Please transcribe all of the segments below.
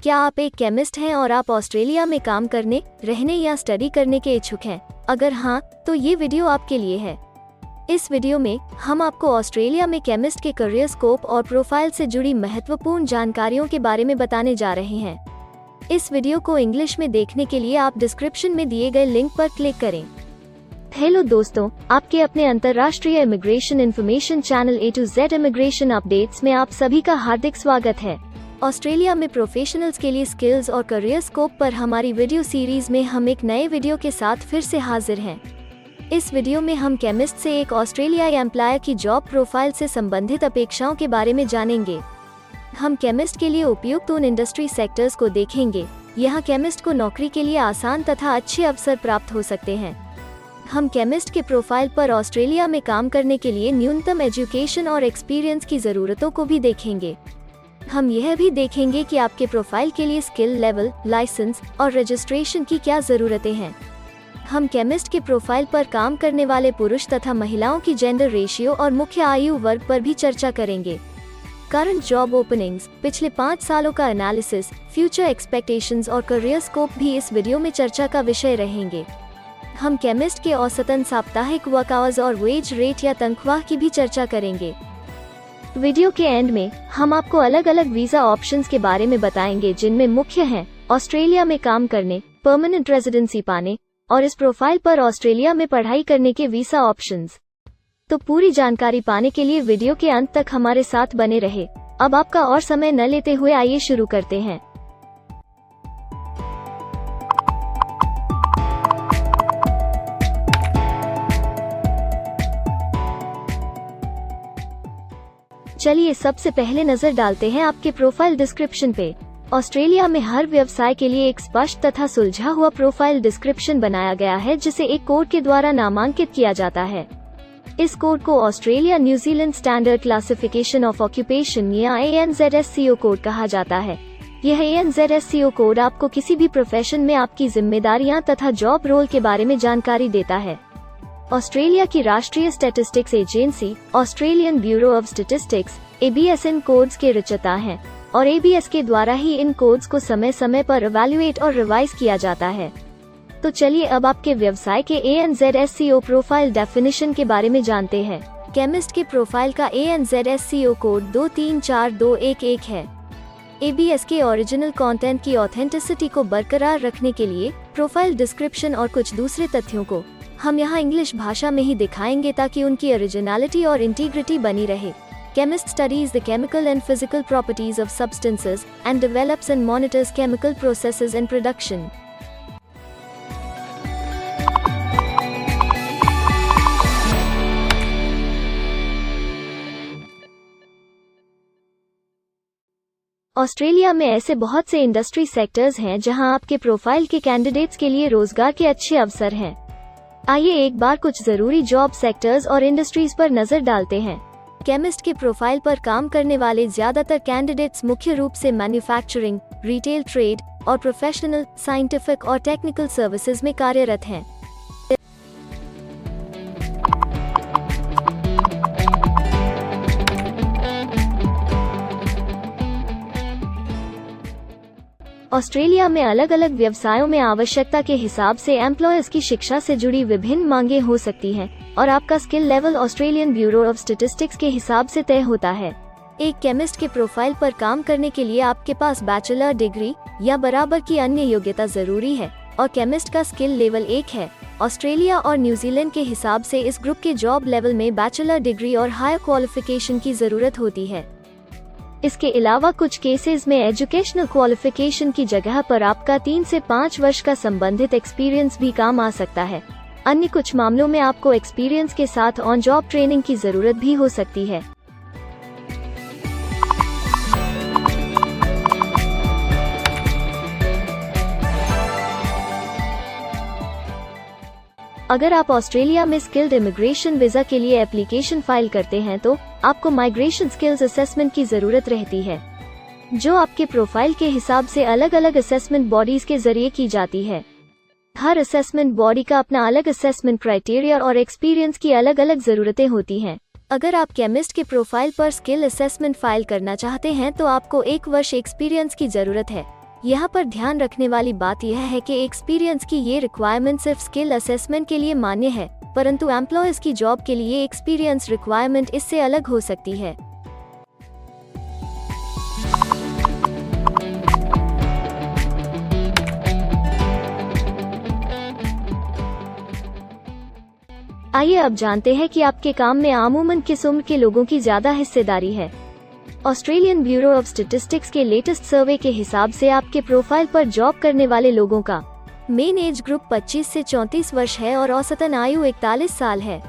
क्या आप एक केमिस्ट हैं और आप ऑस्ट्रेलिया में काम करने, रहने या स्टडी करने के इच्छुक हैं? अगर हाँ, तो ये वीडियो आपके लिए है। इस वीडियो में हम आपको ऑस्ट्रेलिया में केमिस्ट के करियर स्कोप और प्रोफाइल से जुड़ी महत्वपूर्ण जानकारियों के बारे में बताने जा रहे हैं। इस वीडियो को इंग्लिश में देखने के लिए आप डिस्क्रिप्शन में दिए गए लिंक पर क्लिक करें। हेलो दोस्तों, आपके अपने अंतर्राष्ट्रीय immigration information channel A to Z immigration updates में आप सभी का हार्दिक स्वागत है। ऑस्ट्रेलिया में प्रोफेशनल्स के लिए स्किल्स और करियर स्कोप पर हमारी वीडियो सीरीज में हम एक नए वीडियो के साथ फिर से हाजिर हैं। इस वीडियो में हम केमिस्ट से एक ऑस्ट्रेलियाई एम्प्लॉयर की जॉब प्रोफाइल से संबंधित अपेक्षाओं के बारे में जानेंगे। हम केमिस्ट के लिए उपयुक्त उन इंडस्ट्री सेक्टर्स को देखेंगे। यहाँ केमिस्ट को नौकरी के लिए आसान तथा अच्छे अवसर प्राप्त हो सकते हैं। हम केमिस्ट के प्रोफाइल पर ऑस्ट्रेलिया में काम करने के लिए न्यूनतम एजुकेशन और एक्सपीरियंस की ज़रूरतों को भी देखेंगे। हम यह भी देखेंगे कि आपके प्रोफाइल के लिए स्किल लेवल, लाइसेंस और रजिस्ट्रेशन की क्या ज़रूरतें हैं। हम केमिस्ट के प्रोफाइल पर काम करने वाले पुरुष तथा महिलाओं की जेंडर रेशियो और मुख्य आयु वर्ग पर भी चर्चा करेंगे। करंट जॉब ओपनिंग्स, पिछले 5 सालों का एनालिसिस, फ्यूचर एक्सपेक्टेशंस और करियर स्कोप भी इस वीडियो में चर्चा का विषय रहेंगे। हम केमिस्ट के औसतन साप्ताहिक वर्क आवर्स और वेज रेट या तनख्वाह की भी चर्चा करेंगे। वीडियो के एंड में हम आपको अलग अलग वीजा ऑप्शंस के बारे में बताएंगे, जिनमें मुख्य हैं ऑस्ट्रेलिया में काम करने, परमानेंट रेजिडेंसी पाने और इस प्रोफाइल पर ऑस्ट्रेलिया में पढ़ाई करने के वीजा ऑप्शंस। तो पूरी जानकारी पाने के लिए वीडियो के अंत तक हमारे साथ बने रहे। अब आपका और समय न लेते हुए आइए शुरू करते हैं। चलिए सबसे पहले नजर डालते हैं आपके प्रोफाइल डिस्क्रिप्शन पे। ऑस्ट्रेलिया में हर व्यवसाय के लिए एक स्पष्ट तथा सुलझा हुआ प्रोफाइल डिस्क्रिप्शन बनाया गया है, जिसे एक कोड के द्वारा नामांकित किया जाता है। इस कोड को Australia New Zealand standard classification of occupation या ANZSCO कोड कहा जाता है। यह ANZSCO कोड आपको किसी भी प्रोफेशन में आपकी जिम्मेदारियां तथा जॉब रोल के बारे में जानकारी देता है। ऑस्ट्रेलिया की राष्ट्रीय statistics agency Australian bureau of statistics ABS in codes के रचयिता हैं और ABS के द्वारा ही इन कोड्स को समय समय पर इवैल्यूएट और रिवाइज किया जाता है। तो चलिए अब आपके व्यवसाय के ANZSCO प्रोफाइल डेफिनेशन के बारे में जानते हैं। केमिस्ट के प्रोफाइल का ANZSCO कोड 234211 है। ABS के ओरिजिनल कंटेंट की ऑथेंटिसिटी को बरकरार रखने के लिए प्रोफाइल डिस्क्रिप्शन और कुछ दूसरे तथ्यों को हम यहाँ इंग्लिश भाषा में ही दिखाएंगे, ताकि उनकी ओरिजिनलिटी और इंटीग्रिटी बनी रहे। Chemist studies the chemical and physical properties of substances and develops and monitors chemical processes in production. Australia में ऐसे बहुत से इंडस्ट्री सेक्टर्स हैं जहां आपके प्रोफाइल के कैंडिडेट्स के लिए रोजगार के अच्छे अवसर हैं। आइए एक बार कुछ जरूरी जॉब सेक्टर्स और इंडस्ट्रीज पर नजर डालते हैं। केमिस्ट के प्रोफाइल पर काम करने वाले ज्यादातर कैंडिडेट्स मुख्य रूप से मैन्युफैक्चरिंग, रिटेल ट्रेड और प्रोफेशनल, साइंटिफिक और टेक्निकल सर्विसेज में कार्यरत हैं। ऑस्ट्रेलिया में अलग अलग व्यवसायों में आवश्यकता के हिसाब से एम्प्लॉयर्स की शिक्षा से जुड़ी विभिन्न मांगें हो सकती हैं और आपका skill level Australian bureau of statistics के हिसाब से तय होता है। एक केमिस्ट के प्रोफाइल पर काम करने के लिए आपके पास बैचलर डिग्री या बराबर की अन्य योग्यता जरूरी है और केमिस्ट का स्किल लेवल 1 है। ऑस्ट्रेलिया और न्यूजीलैंड के हिसाब से इस ग्रुप के जॉब लेवल में बैचलर डिग्री और हायर क्वालिफिकेशन की जरूरत होती है। इसके अलावा कुछ केसेस में एजुकेशनल क्वालिफिकेशन की जगह पर आपका 3 से 5 वर्ष का संबंधित एक्सपीरियंस भी काम आ सकता है। अन्य कुछ मामलों में आपको एक्सपीरियंस के साथ ऑन जॉब ट्रेनिंग की जरूरत भी हो सकती है। अगर आप ऑस्ट्रेलिया में स्किल्ड इमिग्रेशन वीजा के लिए एप्लीकेशन फाइल करते हैं तो आपको माइग्रेशन स्किल्स असेसमेंट की जरूरत रहती है, जो आपके प्रोफाइल के हिसाब से अलग अलग असेसमेंट बॉडीज के जरिए की जाती है। हर असेसमेंट बॉडी का अपना अलग असेसमेंट क्राइटेरिया और एक्सपीरियंस की अलग अलग जरूरतें होती हैं। अगर आप केमिस्ट के प्रोफाइल पर स्किल असेसमेंट फाइल करना चाहते हैं तो आपको 1 वर्ष एक्सपीरियंस की जरूरत है। यहाँ पर ध्यान रखने वाली बात यह है कि एक्सपीरियंस की ये रिक्वायरमेंट सिर्फ स्किल असेसमेंट के लिए मान्य है, परंतु एम्प्लॉयर्स की जॉब के लिए एक्सपीरियंस रिक्वायरमेंट इससे अलग हो सकती है। आइए अब जानते हैं कि आपके काम में अमूमन किस उम्र के लोगों की ज्यादा हिस्सेदारी है। ऑस्ट्रेलियन ब्यूरो ऑफ स्टैटिस्टिक्स के लेटेस्ट सर्वे के हिसाब से आपके प्रोफाइल पर जॉब करने वाले लोगों का मेन एज ग्रुप 25 से 34 वर्ष है और औसतन आयु 41 साल है।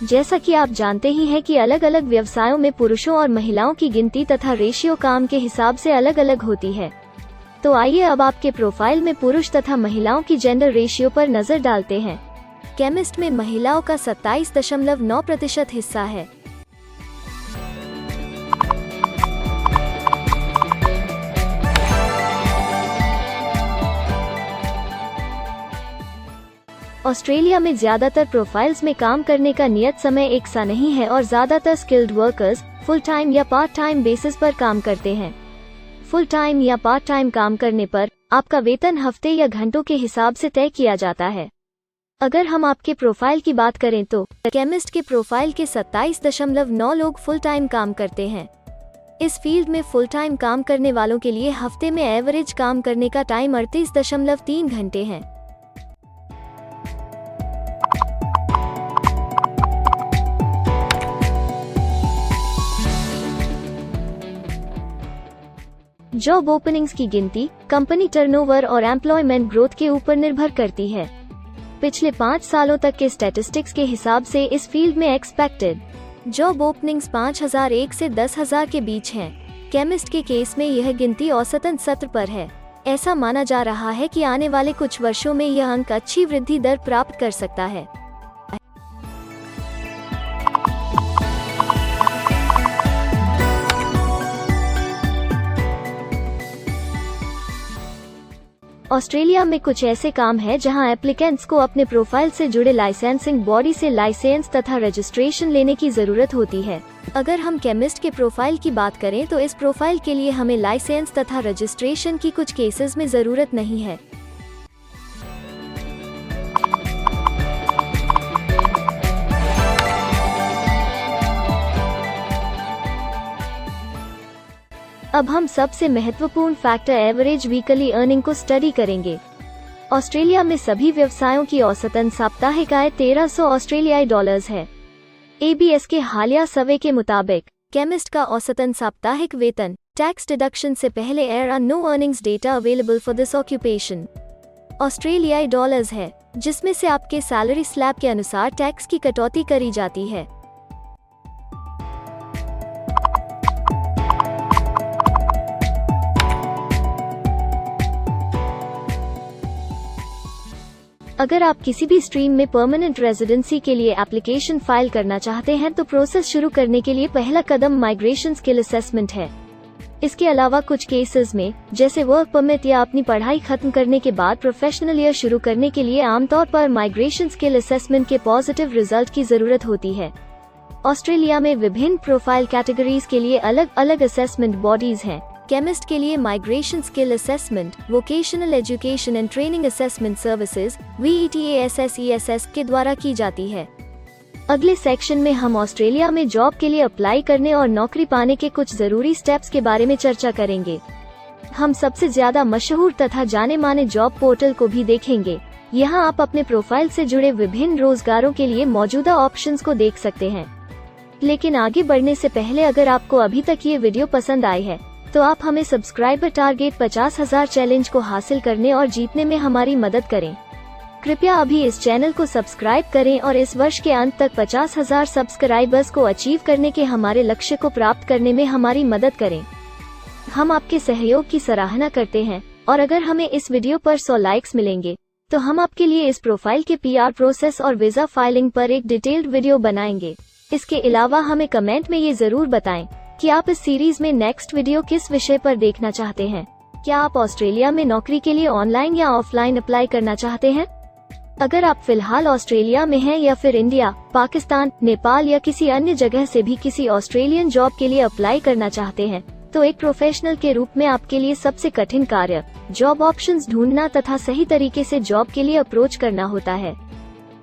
जैसा कि आप जानते ही हैं कि अलग अलग व्यवसायों में पुरुषों और महिलाओं की गिनती तथा रेशियो काम के हिसाब से अलग अलग होती है। तो आइए अब आपके प्रोफाइल में पुरुष तथा महिलाओं की जेंडर रेशियो पर नजर डालते हैं। केमिस्ट में महिलाओं का 27.9% हिस्सा है। ऑस्ट्रेलिया में ज्यादातर प्रोफाइल्स में काम करने का नियत समय एक सा नहीं है और ज्यादातर स्किल्ड वर्कर्स फुल टाइम या पार्ट टाइम बेसिस पर काम करते हैं। फुल टाइम या पार्ट टाइम काम करने पर आपका वेतन हफ्ते या घंटों के हिसाब से तय किया जाता है। अगर हम आपके प्रोफाइल की बात करें तो केमिस्ट के प्रोफाइल के 27.9 लोग फुल टाइम काम करते हैं। इस फील्ड में फुल टाइम काम करने वालों के लिए हफ्ते में एवरेज काम करने का टाइम 38.3 घंटे है। जॉब ओपनिंग्स की गिनती कंपनी टर्नओवर और एम्प्लॉयमेंट ग्रोथ के ऊपर निर्भर करती है। पिछले 5 सालों तक के स्टैटिस्टिक्स के हिसाब से इस फील्ड में एक्सपेक्टेड जॉब ओपनिंग्स 5001 से 10,000 के बीच हैं। केमिस्ट के केस में यह गिनती औसतन 17 पर है। ऐसा माना जा रहा है कि आने वाले कुछ वर्षों में यह अंक अच्छी वृद्धि दर प्राप्त कर सकता है। ऑस्ट्रेलिया में कुछ ऐसे काम हैं जहां एप्लीकेंट्स को अपने प्रोफाइल से जुड़े लाइसेंसिंग बॉडी से लाइसेंस तथा रजिस्ट्रेशन लेने की जरूरत होती है। अगर हम केमिस्ट के प्रोफाइल की बात करें तो इस प्रोफाइल के लिए हमें लाइसेंस तथा रजिस्ट्रेशन की कुछ केसेस में जरूरत नहीं है। अब हम सबसे महत्वपूर्ण फैक्टर एवरेज वीकली अर्निंग को स्टडी करेंगे। ऑस्ट्रेलिया में सभी व्यवसायों की औसतन साप्ताहिक आय 1300 ऑस्ट्रेलियाई डॉलर्स है। ABS के हालिया सर्वे के मुताबिक केमिस्ट का औसतन साप्ताहिक वेतन टैक्स डिडक्शन से पहले no earnings data available for this occupation ऑस्ट्रेलियाई डॉलर्स है, जिसमें से आपके सैलरी स्लैब के अनुसार टैक्स की कटौती करी जाती है। अगर आप किसी भी स्ट्रीम में परमानेंट रेजिडेंसी के लिए एप्लीकेशन फाइल करना चाहते हैं तो प्रोसेस शुरू करने के लिए पहला कदम माइग्रेशन स्किल असेसमेंट है। इसके अलावा कुछ केसेस में जैसे वर्क परमिट या अपनी पढ़ाई खत्म करने के बाद प्रोफेशनल ईयर शुरू करने के लिए आमतौर पर माइग्रेशन स्किल असेसमेंट के पॉजिटिव रिजल्ट की जरूरत होती है। ऑस्ट्रेलिया में विभिन्न प्रोफाइल कैटेगरीज के लिए अलग अलग असेसमेंट बॉडीज हैं। केमिस्ट के लिए migration skill assessment vocational education and training assessment services VETASSESS के द्वारा की जाती है। अगले सेक्शन में हम ऑस्ट्रेलिया में जॉब के लिए अप्लाई करने और नौकरी पाने के कुछ जरूरी स्टेप्स के बारे में चर्चा करेंगे। हम सबसे ज्यादा मशहूर तथा जाने माने जॉब पोर्टल को भी देखेंगे। यहाँ आप अपने प्रोफाइल से जुड़े विभिन्न रोजगारों के लिए मौजूदा ऑप्शंस को देख सकते हैं। लेकिन आगे बढ़ने से पहले अगर आपको अभी तक ये वीडियो पसंद आई है तो आप हमें सब्सक्राइबर टारगेट 50,000 चैलेंज को हासिल करने और जीतने में हमारी मदद करें। कृपया अभी इस चैनल को सब्सक्राइब करें और इस वर्ष के अंत तक 50,000 सब्सक्राइबर्स को अचीव करने के हमारे लक्ष्य को प्राप्त करने में हमारी मदद करें। हम आपके सहयोग की सराहना करते हैं और अगर हमें इस वीडियो पर 100 लाइक्स मिलेंगे तो हम आपके लिए इस प्रोफाइल के PR प्रोसेस और वीजा फाइलिंग पर एक डिटेल्ड वीडियो बनाएंगे। इसके अलावा हमें कमेंट में ये जरूर बताएं कि आप इस सीरीज में नेक्स्ट वीडियो किस विषय पर देखना चाहते हैं। क्या आप ऑस्ट्रेलिया में नौकरी के लिए ऑनलाइन या ऑफलाइन अप्लाई करना चाहते हैं? अगर आप फिलहाल ऑस्ट्रेलिया में हैं या फिर इंडिया, पाकिस्तान, नेपाल या किसी अन्य जगह से भी किसी ऑस्ट्रेलियन जॉब के लिए अप्लाई करना चाहते हैं, तो एक प्रोफेशनल के रूप में आपके लिए सबसे कठिन कार्य जॉब ऑप्शंस ढूंढना तथा सही तरीके से जॉब के लिए अप्रोच करना होता है।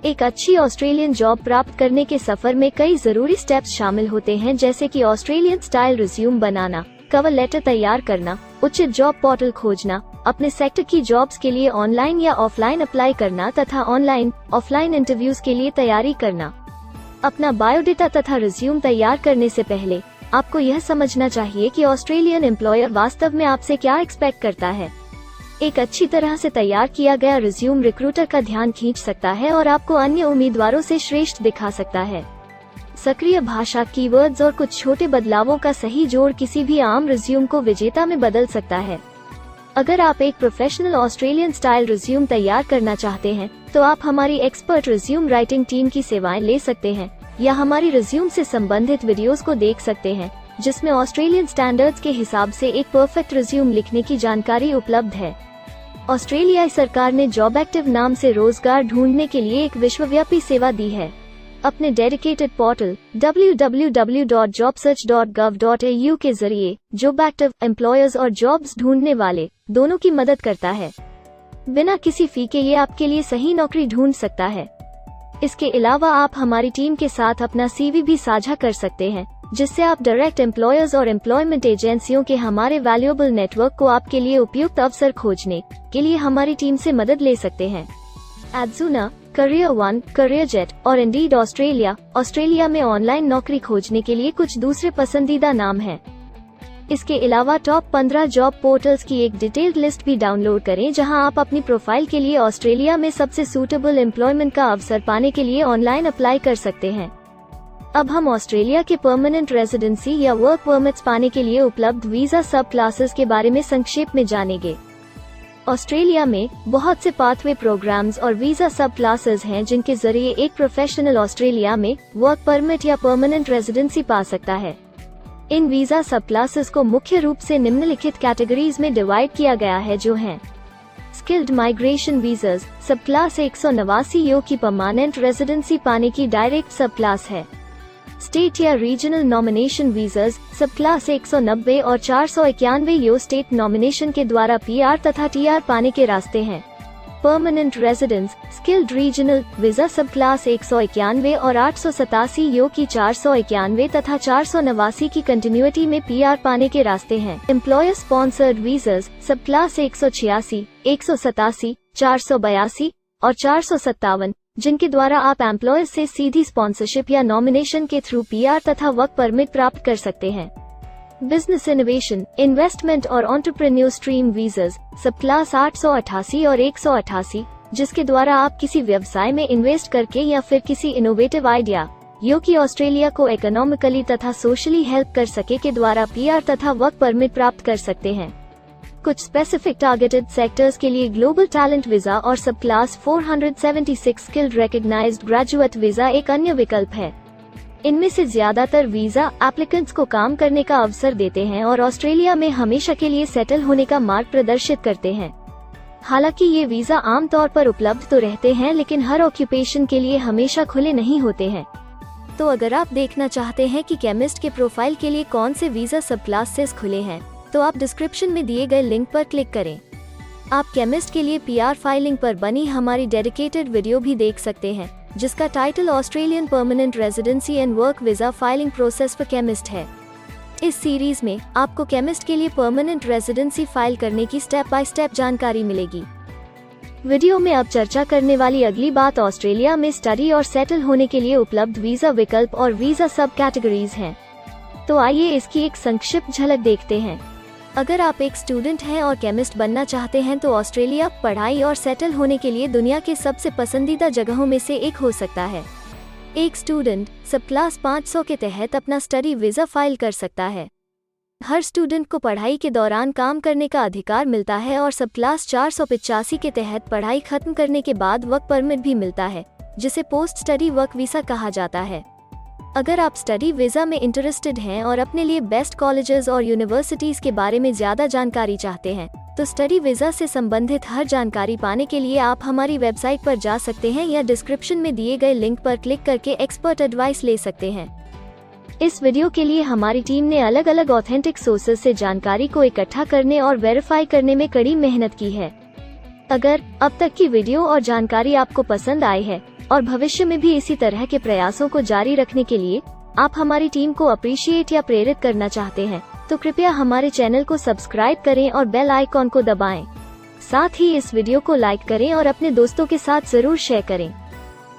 एक अच्छी ऑस्ट्रेलियन जॉब प्राप्त करने के सफर में कई जरूरी स्टेप्स शामिल होते हैं, जैसे कि ऑस्ट्रेलियन स्टाइल रिज्यूम बनाना, कवर लेटर तैयार करना, उचित जॉब पोर्टल खोजना, अपने सेक्टर की जॉब्स के लिए ऑनलाइन या ऑफलाइन अप्लाई करना तथा ऑनलाइन ऑफलाइन इंटरव्यूज के लिए तैयारी करना। अपना बायोडेटा तथा रिज्यूम तैयार करने से पहले आपको यह समझना चाहिए कि ऑस्ट्रेलियन एम्प्लॉयर वास्तव में आपसे क्या एक्सपेक्ट करता है। एक अच्छी तरह से तैयार किया गया रिज्यूम रिक्रूटर का ध्यान खींच सकता है और आपको अन्य उम्मीदवारों से श्रेष्ठ दिखा सकता है। सक्रिय भाषा, कीवर्ड्स और कुछ छोटे बदलावों का सही जोड़ किसी भी आम रिज्यूम को विजेता में बदल सकता है। अगर आप एक प्रोफेशनल ऑस्ट्रेलियन स्टाइल रिज्यूम तैयार करना चाहते हैं, तो आप हमारी एक्सपर्ट रिज्यूम राइटिंग टीम की सेवाएं ले सकते हैं या हमारी रिज्यूम से संबंधित वीडियोस को देख सकते हैं, जिसमें ऑस्ट्रेलियन स्टैंडर्ड्स के हिसाब से एक परफेक्ट रिज्यूम लिखने की जानकारी उपलब्ध है। ऑस्ट्रेलियाई सरकार ने जॉब एक्टिव नाम से रोजगार ढूंढने के लिए एक विश्वव्यापी सेवा दी है। अपने डेडिकेटेड पोर्टल www.jobsearch.gov.au के जरिए जॉब एक्टिव एम्प्लॉयर्स और जॉब्स ढूंढने वाले दोनों की मदद करता है। बिना किसी फी के ये आपके लिए सही नौकरी ढूंढ सकता है। इसके अलावा आप हमारी टीम के साथ अपना CV भी साझा कर सकते हैं, जिससे आप डायरेक्ट एम्प्लॉयर्स और एम्प्लॉयमेंट एजेंसियों के हमारे वैल्यूएबल नेटवर्क को आपके लिए उपयुक्त अवसर खोजने के लिए हमारी टीम से मदद ले सकते हैं। एडजूना, करियर वन, करियर जेट और इंडीड ऑस्ट्रेलिया में ऑनलाइन नौकरी खोजने के लिए कुछ दूसरे पसंदीदा नाम हैं। इसके अलावा टॉप 15 जॉब पोर्टल्स की एक डिटेल्ड लिस्ट भी डाउनलोड करें, जहां आप अपनी प्रोफाइल के लिए ऑस्ट्रेलिया में सबसे सूटेबल एम्प्लॉयमेंट का अवसर पाने के लिए ऑनलाइन अप्लाई कर सकते हैं। अब हम ऑस्ट्रेलिया के परमानेंट रेजिडेंसी या वर्क परमिट्स पाने के लिए उपलब्ध वीजा सब क्लासेस के बारे में संक्षेप में जानेंगे। ऑस्ट्रेलिया में बहुत से पाथवे प्रोग्राम्स और वीजा सब क्लासेस हैं, जिनके जरिए एक प्रोफेशनल ऑस्ट्रेलिया में वर्क परमिट या परमानेंट रेजिडेंसी पा सकता है। इन वीजा सब क्लासेस को मुख्य रूप से निम्नलिखित कैटेगरीज में डिवाइड किया गया है, जो हैं स्किल्ड माइग्रेशन वीजास सब क्लास 189 यो की परमानेंट रेजिडेंसी पाने की डायरेक्ट सब क्लास है। स्टेट या रीजनल नॉमिनेशन वीजास सब क्लास 190 और 491 यो स्टेट नॉमिनेशन के द्वारा PR तथा TR पाने के रास्ते हैं। Permanent residence skilled regional visa सब क्लास 191 और 887 यो की 491 तथा 489 की कंटिन्यूटी में PR पाने के रास्ते हैं। एम्प्लॉयर स्पॉन्सर्ड वीजास सब क्लास 186, 187, 482 और 457, जिनके द्वारा आप एम्प्लॉयर से सीधी स्पॉन्सरशिप या नॉमिनेशन के थ्रू PR तथा वर्क परमिट प्राप्त कर सकते हैं। बिजनेस इनोवेशन, इन्वेस्टमेंट और एंटरप्रेन्योर स्ट्रीम वीजास सब क्लास 888 और 188, जिसके द्वारा आप किसी व्यवसाय में इन्वेस्ट करके या फिर किसी इनोवेटिव आइडिया यो कि ऑस्ट्रेलिया को इकोनॉमिकली तथा सोशली हेल्प कर सके के द्वारा PR तथा वर्क परमिट प्राप्त कर सकते हैं। कुछ स्पेसिफिक टारगेटेड सेक्टर्स के लिए ग्लोबल टैलेंट वीजा और subclass 476 skilled recognised graduate visa एक अन्य विकल्प है। इनमें से ज्यादातर वीजा एप्लीकेंट्स को काम करने का अवसर देते हैं और ऑस्ट्रेलिया में हमेशा के लिए सेटल होने का मार्ग प्रदर्शित करते हैं। हालांकि ये वीजा आमतौर पर उपलब्ध तो रहते हैं, लेकिन हर ऑक्यूपेशन के लिए हमेशा खुले नहीं होते हैं। तो अगर आप देखना चाहते हैं कि केमिस्ट के प्रोफाइल के लिए कौन से वीजा सब क्लासेस खुले हैं, तो आप डिस्क्रिप्शन में दिए गए लिंक पर क्लिक करें। आप केमिस्ट के लिए PR फाइलिंग पर बनी हमारी डेडिकेटेड वीडियो भी देख सकते हैं, जिसका title Australian permanent residency and work visa filing process for chemist है। इस सीरीज में आपको केमिस्ट के लिए परमानेंट रेजिडेंसी फाइल करने की स्टेप बाय स्टेप जानकारी मिलेगी। वीडियो में अब चर्चा करने वाली अगली बात ऑस्ट्रेलिया में स्टडी और सेटल होने के लिए उपलब्ध वीजा विकल्प और वीजा सब कैटेगरीज हैं। तो आइए इसकी एक संक्षिप्त झलक देखते हैं। अगर आप एक स्टूडेंट हैं और केमिस्ट बनना चाहते हैं, तो ऑस्ट्रेलिया पढ़ाई और सेटल होने के लिए दुनिया के सबसे पसंदीदा जगहों में से एक हो सकता है। एक स्टूडेंट सब क्लास 500 के तहत अपना स्टडी वीजा फाइल कर सकता है। हर स्टूडेंट को पढ़ाई के दौरान काम करने का अधिकार मिलता है और सब क्लास 485 के तहत पढ़ाई खत्म करने के बाद वर्क परमिट भी मिलता है, जिसे पोस्ट स्टडी वर्क वीसा कहा जाता है। अगर आप स्टडी वीजा में इंटरेस्टेड हैं और अपने लिए बेस्ट कॉलेजेस और यूनिवर्सिटीज के बारे में ज्यादा जानकारी चाहते हैं, तो स्टडी वीज़ा से संबंधित हर जानकारी पाने के लिए आप हमारी वेबसाइट पर जा सकते हैं या डिस्क्रिप्शन में दिए गए लिंक पर क्लिक करके एक्सपर्ट एडवाइस ले सकते हैं। इस वीडियो के लिए हमारी टीम ने अलग अलग ऑथेंटिक सोर्सेज से जानकारी को इकट्ठा करने और वेरीफाई करने में कड़ी मेहनत की है। अगर अब तक की वीडियो और जानकारी आपको पसंद आई है और भविष्य में भी इसी तरह के प्रयासों को जारी रखने के लिए आप हमारी टीम को अप्रिशिएट या प्रेरित करना चाहते हैं, तो कृपया हमारे चैनल को सब्सक्राइब करें और बेल आइकॉन को दबाएं। साथ ही इस वीडियो को लाइक करें और अपने दोस्तों के साथ जरूर शेयर करें।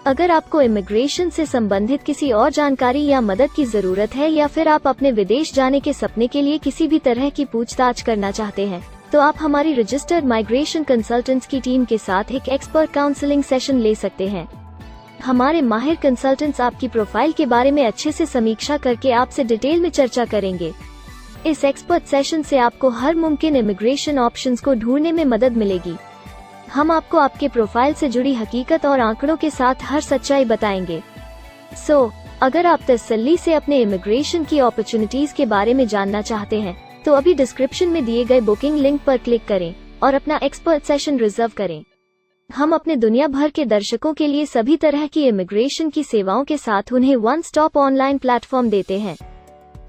अगर आपको इमिग्रेशन से संबंधित किसी और जानकारी या मदद की जरूरत है या फिर आप अपने विदेश जाने के सपने के लिए किसी भी तरह की पूछताछ करना चाहते हैं, तो आप हमारी रजिस्टर्ड माइग्रेशन कंसल्टेंट्स की टीम के साथ एक एक्सपर्ट काउंसलिंग सेशन ले सकते हैं। हमारे माहिर कंसल्टेंट्स आपकी प्रोफाइल के बारे में अच्छे से समीक्षा करके आपसे डिटेल में चर्चा करेंगे। इस एक्सपर्ट सेशन से आपको हर मुमकिन इमिग्रेशन ऑप्शंस को ढूंढने में मदद मिलेगी। हम आपको आपके प्रोफाइल से जुड़ी हकीकत और आंकड़ों के साथ हर सच्चाई बताएंगे। अगर आप तसल्ली से अपने इमिग्रेशन की अपॉर्चुनिटीज के बारे में जानना चाहते हैं, तो अभी डिस्क्रिप्शन में दिए गए बुकिंग लिंक पर क्लिक करें और अपना एक्सपर्ट सेशन रिजर्व करें। हम अपने दुनिया भर के दर्शकों के लिए सभी तरह की इमिग्रेशन की सेवाओं के साथ उन्हें वन स्टॉप ऑनलाइन प्लेटफॉर्म देते हैं।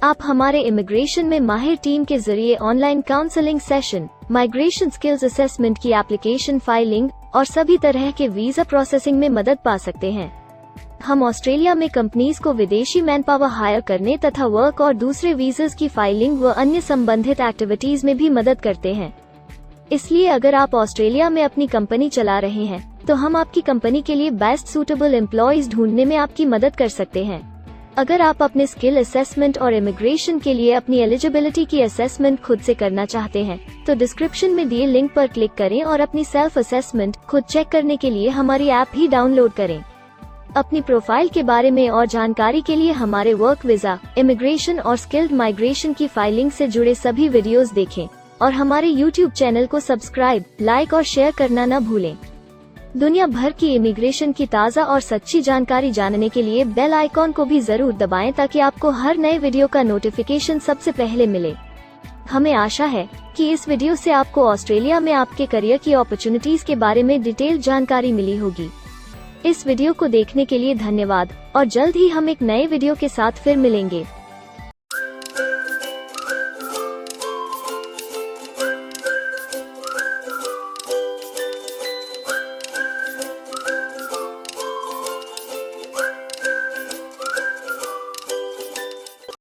आप हमारे इमिग्रेशन में माहिर टीम के जरिए online counselling session, migration skills assessment की एप्लीकेशन फाइलिंग और सभी तरह के वीजा प्रोसेसिंग में मदद पा सकते हैं। हम ऑस्ट्रेलिया में कंपनीज को विदेशी मैनपावर हायर करने तथा वर्क और दूसरे वीजास की फाइलिंग व अन्य संबंधित एक्टिविटीज में भी मदद करते हैं। इसलिए अगर आप ऑस्ट्रेलिया में अपनी कंपनी चला रहे हैं, तो हम आपकी कंपनी के लिए बेस्ट सूटेबल एम्प्लॉयज ढूंढने में आपकी मदद कर सकते हैं। अगर आप अपने स्किल असेसमेंट और इमिग्रेशन के लिए अपनी एलिजिबिलिटी की असेसमेंट खुद से करना चाहते हैं, तो डिस्क्रिप्शन में दिए लिंक पर क्लिक करें और अपनी सेल्फ असेसमेंट खुद चेक करने के लिए हमारी ऐप भी डाउनलोड करें। अपनी प्रोफाइल के बारे में और जानकारी के लिए हमारे वर्क वीजा, इमिग्रेशन और स्किल्ड माइग्रेशन की फाइलिंग से जुड़े सभी वीडियोस देखें और हमारे YouTube चैनल को सब्सक्राइब, लाइक और शेयर करना न भूलें। दुनिया भर की इमिग्रेशन की ताज़ा और सच्ची जानकारी जानने के लिए बेल आइकॉन को भी जरूर दबाएं ताकि आपको हर नए वीडियो का नोटिफिकेशन सबसे पहले मिले। हमें आशा है कि इस वीडियो से आपको ऑस्ट्रेलिया में आपके करियर की अपॉर्चुनिटीज के बारे में डिटेल जानकारी मिली होगी। इस वीडियो को देखने के लिए धन्यवाद और जल्द ही हम एक नए वीडियो के साथ फिर मिलेंगे।